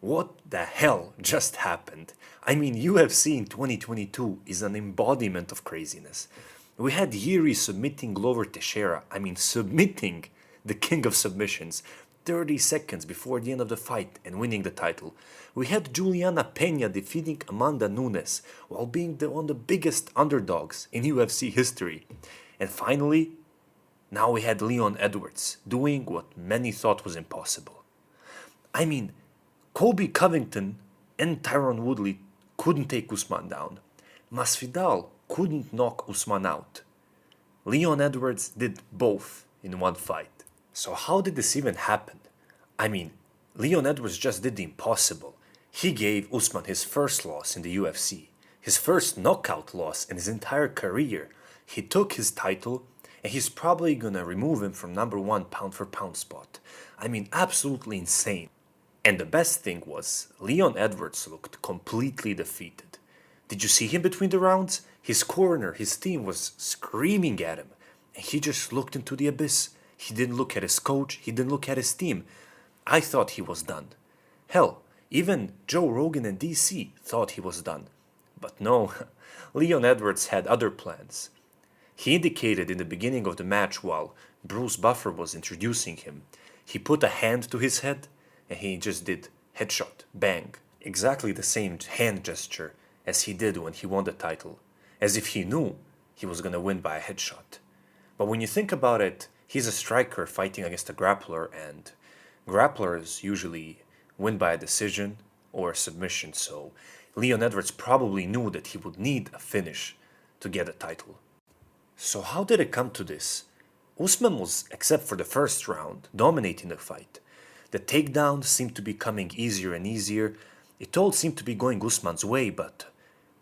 What the hell just happened? I mean, UFC in 2022 is an embodiment of craziness. We had Yuri submitting Glover Teixeira, submitting the king of submissions, 30 seconds before the end of the fight and winning the title. We had Juliana Pena defeating Amanda Nunes while being one of the biggest underdogs in UFC history. And finally, now we had Leon Edwards doing what many thought was impossible. I mean, Colby Covington and Tyron Woodley couldn't take Usman down. Masvidal couldn't knock Usman out. Leon Edwards did both in one fight. So how did this even happen? I mean, Leon Edwards just did the impossible. He gave Usman his first loss in the UFC, his first knockout loss in his entire career. He took his title and he's probably gonna remove him from number one pound for pound spot. Absolutely insane. And the best thing was, Leon Edwards looked completely defeated. Did you see him between the rounds? His corner, his team was screaming at him, and he just looked into the abyss. He didn't look at his coach, he didn't look at his team. I thought he was done. Hell, even Joe Rogan and DC thought he was done. But no, Leon Edwards had other plans. He indicated in the beginning of the match while Bruce Buffer was introducing him, he put a hand to his head and he just did headshot, bang. Exactly the same hand gesture as he did when he won the title, as if he knew he was gonna win by a headshot. But when you think about it, he's a striker fighting against a grappler, and grapplers usually win by a decision or a submission, so Leon Edwards probably knew that he would need a finish to get a title. So how did it come to this? Usman was, except for the first round, dominating the fight. The takedowns seemed to be coming easier and easier. It all seemed to be going Usman's way, but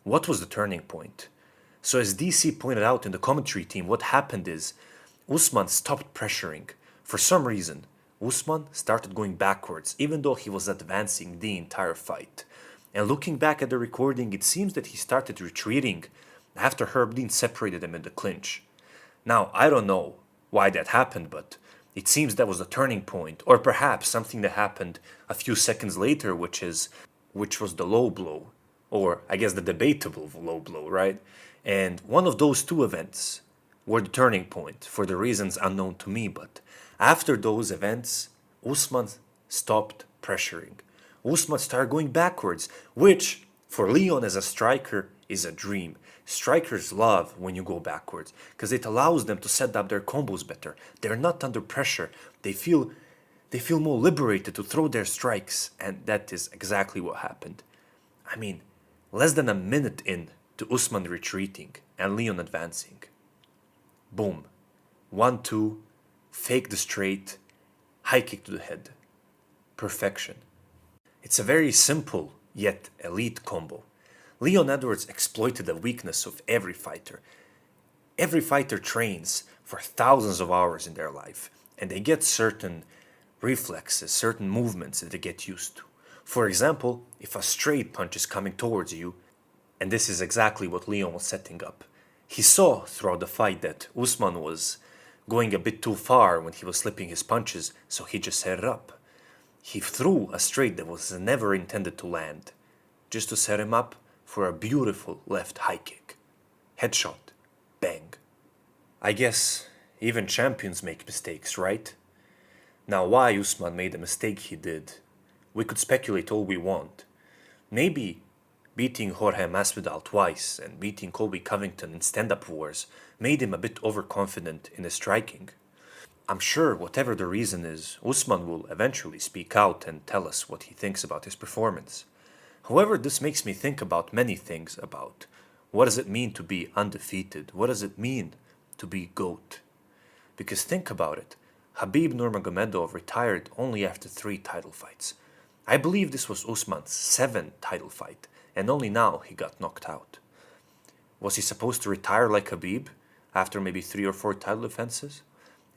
what was the turning point? So as DC pointed out in the commentary team, what happened is Usman stopped pressuring. For some reason, Usman started going backwards, even though he was advancing the entire fight. And looking back at the recording, it seems that he started retreating after Herb Dean separated him in the clinch. Now, I don't know why that happened, but it seems that was the turning point, or perhaps something that happened a few seconds later, which was the low blow, or I guess the debatable low blow, right? And one of those two events were the turning point for the reasons unknown to me, but after those events, Usman stopped pressuring. Usman started going backwards, which for Leon as a striker is a dream. Strikers love when you go backwards because it allows them to set up their combos better. They're not under pressure. They feel more liberated to throw their strikes, and that is exactly what happened. Less than a minute in to Usman retreating and Leon advancing. Boom. 1-2, fake the straight, high kick to the head. Perfection. It's a very simple yet elite combo. Leon Edwards exploited the weakness of every fighter. Every fighter trains for thousands of hours in their life, and they get certain reflexes, certain movements that they get used to. For example, if a straight punch is coming towards you, and this is exactly what Leon was setting up. He saw throughout the fight that Usman was going a bit too far when he was slipping his punches, so he just set it up. He threw a straight that was never intended to land, just to set him up for a beautiful left high kick. Headshot. Bang. I guess even champions make mistakes, right? Now why Usman made the mistake he did, we could speculate all we want. Maybe beating Jorge Masvidal twice and beating Colby Covington in stand-up wars made him a bit overconfident in his striking. I'm sure whatever the reason is, Usman will eventually speak out and tell us what he thinks about his performance. However, this makes me think about many things about what does it mean to be undefeated? What does it mean to be GOAT? Because think about it, Khabib Nurmagomedov retired only after 3 title fights. I believe this was Usman's 7th title fight, and only now he got knocked out. Was he supposed to retire like Khabib after maybe 3 or 4 title defenses?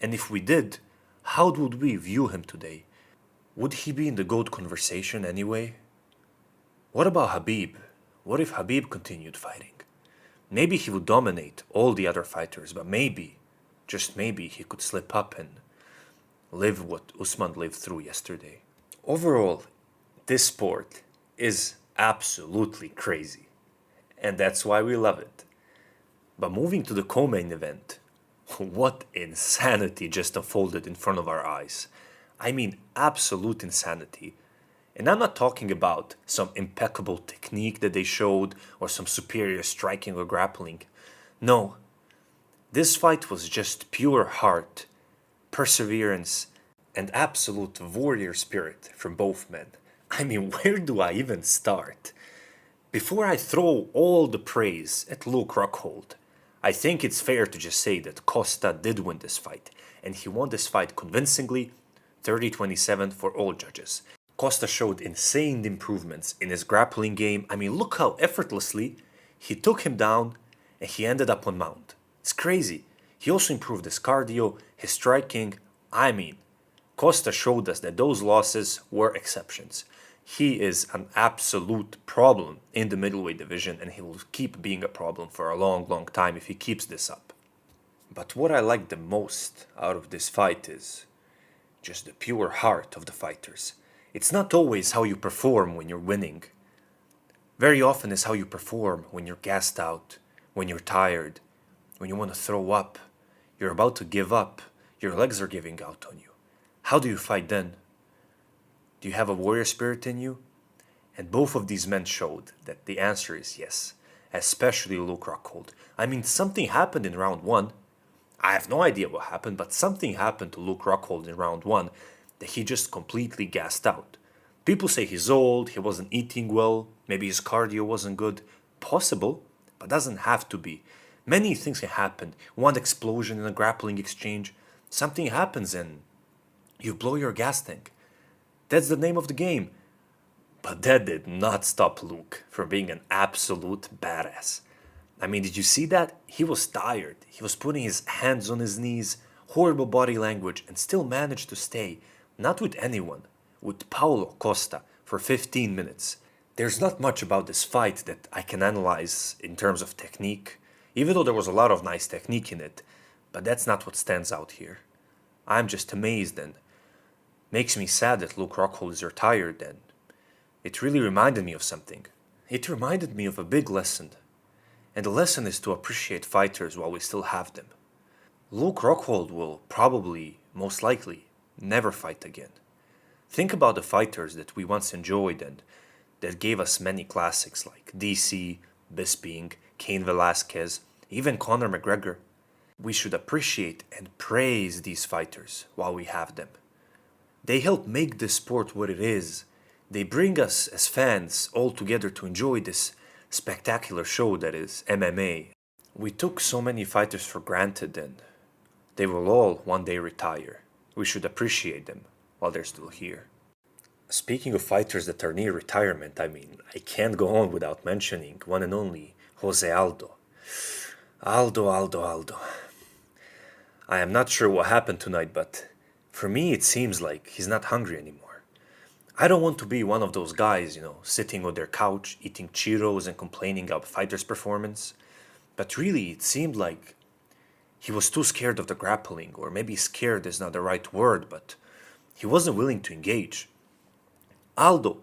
And if we did, how would we view him today? Would he be in the GOAT conversation anyway? What about Khabib? What if Khabib continued fighting? Maybe he would dominate all the other fighters, but maybe, just maybe, he could slip up and live what Usman lived through yesterday. Overall, This sport is absolutely crazy, and that's why we love it. But moving to the co-main event, what insanity just unfolded in front of our eyes. I mean, absolute insanity. And I'm not talking about some impeccable technique that they showed or some superior striking or grappling. No, this fight was just pure heart, perseverance, and absolute warrior spirit from both men. I mean, where do I even start? Before I throw all the praise at Luke Rockhold, I think it's fair to just say that Costa did win this fight, and he won this fight convincingly, 30-27 for all judges. Costa showed insane improvements in his grappling game. I mean, look how effortlessly he took him down and he ended up on mount. It's crazy. He also improved his cardio, his striking. I mean, Costa showed us that those losses were exceptions. He is an absolute problem in the middleweight division, and he will keep being a problem for a long, long time if he keeps this up. But what I like the most out of this fight is just the pure heart of the fighters. It's not always how you perform when you're winning. Very often it's how you perform when you're gassed out, when you're tired, when you want to throw up, you're about to give up, your legs are giving out on you. How do you fight then? Do you have a warrior spirit in you? And both of these men showed that the answer is yes, especially Luke Rockhold. I mean, something happened in round one. I have no idea what happened, but something happened to Luke Rockhold in round one that he just completely gassed out. People say he's old, he wasn't eating well, maybe his cardio wasn't good. Possible, but doesn't have to be. Many things can happen. One explosion in a grappling exchange, something happens and you blow your gas tank. That's the name of the game. But that did not stop Luke from being an absolute badass. I mean, did you see that? He was tired. He was putting his hands on his knees, horrible body language, and still managed to stay, not with anyone, with Paulo Costa for 15 minutes. There's not much about this fight that I can analyze in terms of technique, even though there was a lot of nice technique in it, but that's not what stands out here. I'm just amazed and makes me sad that Luke Rockhold is retired, and it really reminded me of something. It reminded me of a big lesson, and the lesson is to appreciate fighters while we still have them. Luke Rockhold will probably, most likely, never fight again. Think about the fighters that we once enjoyed and that gave us many classics like DC, Bisping, Cain Velasquez, even Conor McGregor. We should appreciate and praise these fighters while we have them. They help make this sport what it is. They bring us as fans all together to enjoy this spectacular show that is MMA. We took so many fighters for granted and they will all one day retire. We should appreciate them while they're still here. Speaking of fighters that are near retirement, I mean, I can't go on without mentioning one and only Jose Aldo. Aldo. I am not sure what happened tonight, but for me it seems like he's not hungry anymore. I don't want to be one of those guys, sitting on their couch, eating Cheetos and complaining about fighters' performance. But really, it seemed like he was too scared of the grappling, or maybe scared is not the right word, but he wasn't willing to engage. Aldo,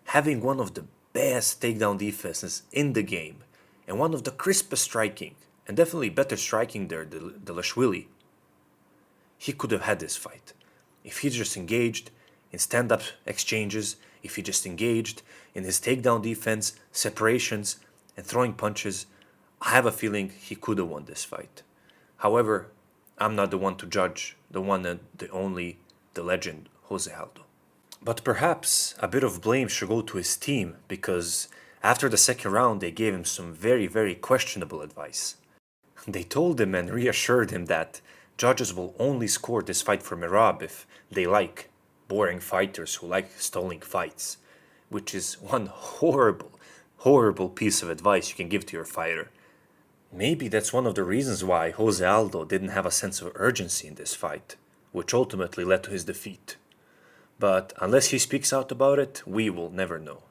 having one of the best takedown defenses in the game, and one of the crispest striking, and definitely better striking there, Delashvili, he could have had this fight. If he just engaged in stand-up exchanges, if he just engaged in his takedown defense, separations, and throwing punches, I have a feeling he could have won this fight. However, I'm not the one to judge, the one and the only, the legend, Jose Aldo. But perhaps a bit of blame should go to his team, because after the second round they gave him some very, very questionable advice. They told him and reassured him that judges will only score this fight for Merab if they like boring fighters who like stalling fights, which is one horrible piece of advice you can give to your fighter. Maybe that's one of the reasons why Jose Aldo didn't have a sense of urgency in this fight, which ultimately led to his defeat. But unless he speaks out about it, we will never know.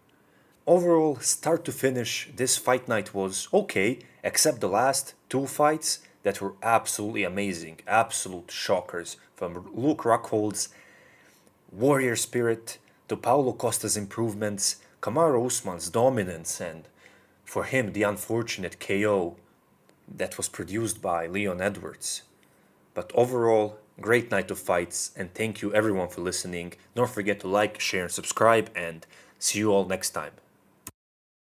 Overall, start to finish, this fight night was okay, except the last two fights that were absolutely amazing, absolute shockers, from Luke Rockhold's warrior spirit to Paulo Costa's improvements, Kamaru Usman's dominance, and for him the unfortunate KO that was produced by Leon Edwards. But overall, great night of fights, and thank you everyone for listening. Don't forget to like, share, and subscribe, and see you all next time.